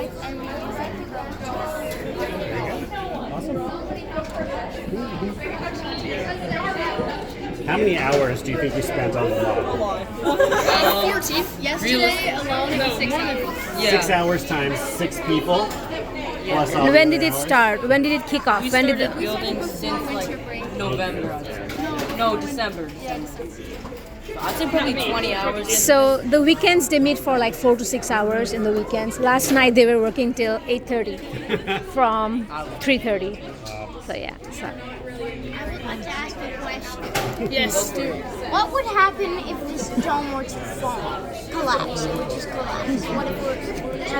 flights, and we use it to go How many hours do you think you spent on the vlog? 14. Yesterday alone, it was 6 hours. Yeah. 6 hours times 6 people. Plus all And the when other did it hours? start? When did it kick off? We When did started it? building since like November. No, December. I'd say probably 20 hours. So the weekends they meet for like 4 to 6 hours in the weekends. Last night they were working till 8:30 from 3:30. So yeah. So. I would like to ask a question. Yes, dude. What would happen if this dome were to fall? Collapse. It would just collapse. What if it were to collapse?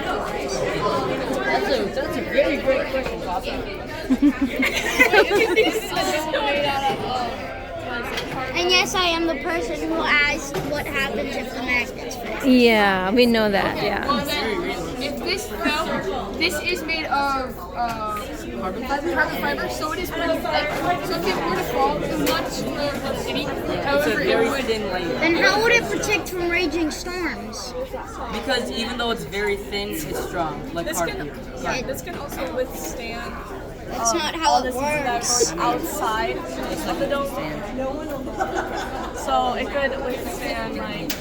That's a very great question, Papa. And yes, I am the person who asked what happens if the magnets fail. Yeah, we know that. Yeah. If this fell, this is made of carbon fiber, so it is pretty thick. So if it were to fall, it would not destroy the city. It's a However, it very would. thin layer. Then how would it protect from raging storms? Because even though it's very thin, it's strong, like cardboard. This can also withstand. That's not how it works. Outside of the dome. So it could withstand like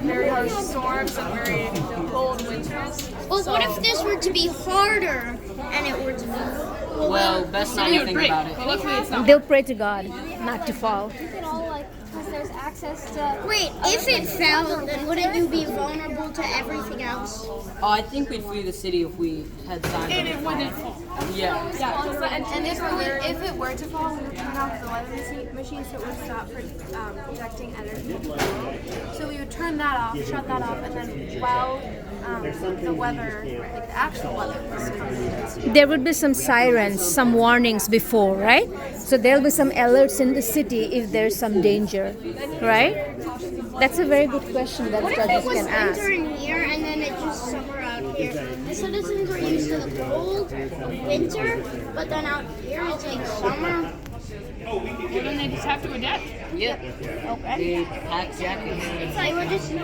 very harsh storms and very cold winters. But what if this were to be harder and it were to fall? Well, best not It to would think break. about it. But luckily it's not. They'll pray to God not to fall. Because there's access to. Wait, if it fell, then wouldn't you be vulnerable to everything else? Oh, I think we'd flee the city if we had signed And up. it wouldn't fall. Yeah. And if it were to fall, we would turn off the weather machine so it would stop projecting energy. So we would turn that off, shut that off, and then while the weather, like the actual weather, was There would be some sirens, some warnings before, right? So there'll be some alerts in the city if there's some danger, right? That's a very good question that What if it judges was can ask. winter in here and then it's just summer out here? The citizens are used to the cold of winter, but then out here it's like summer. Well, then they just have to adapt. Yeah. Okay. They pack jackets. It's like we're just in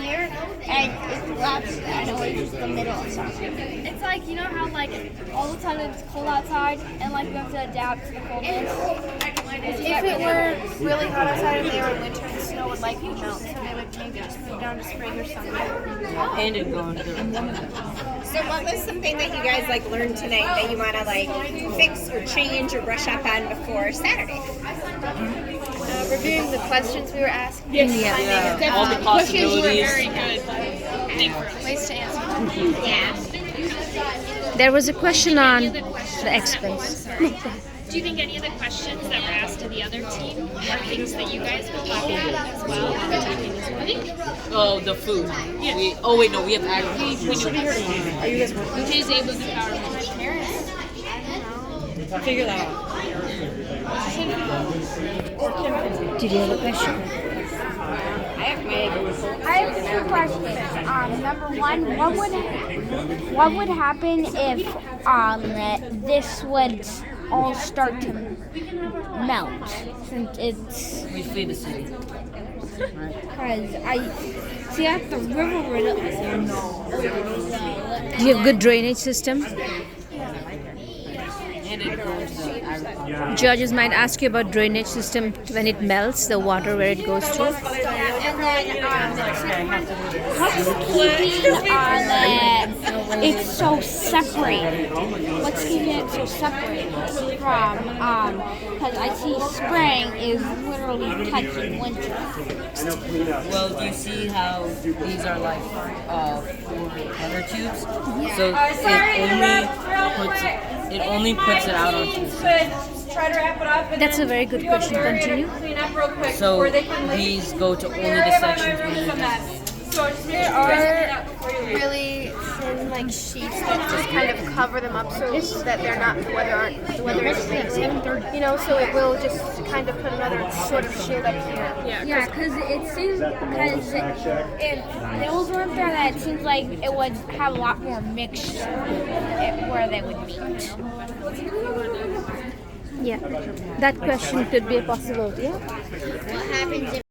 here and it collapses and it was just the middle of summer. It's like, you know how like all the time it's cold outside and like we have to adapt to the coldness? If it were really hot outside and they were in winter and snow would likely melt, so they would maybe just move down to spring or summer. And it'd go into So what was something that you guys like learned tonight that you want to like fix or change or brush up on before Saturday? Reviewing the questions we were asked. yeah, all the possibilities. Ways to answer. There was a question on the expense. Do you think any of the questions that were asked to the other team are things that you guys will talk about as well when we're talking this morning? Oh, the food. Yeah. We have agriculture. Which is able to power Figure that out. Did you have a question? I have two questions. Number one, what would happen if this would all start to melt? Since it's We flee the city. because I see at the river Do you have good drainage system? And it'd go into the agriculture. Judges might ask you about drainage system when it melts, the water where it goes to. and then housekeeping that it's so separate. What's keeping it so separate from because I see spring is literally touching winter. Well, do you see how these are like 4 weather tubes? So it only puts it out onto the sea. Try to wrap it up. That's a very good question. Continue. Clean up real quick. So these go to only the sections where there's There are really thin like sheets that just kind of cover them up so that they're not the weather is stable. You know, so it will just kind of put another sort of shade up here. Yeah, because it seems because if those weren't there, that it seems like it would have a lot more mixture where they would meet. Yeah, that question could be a possibility. Yeah? What happens if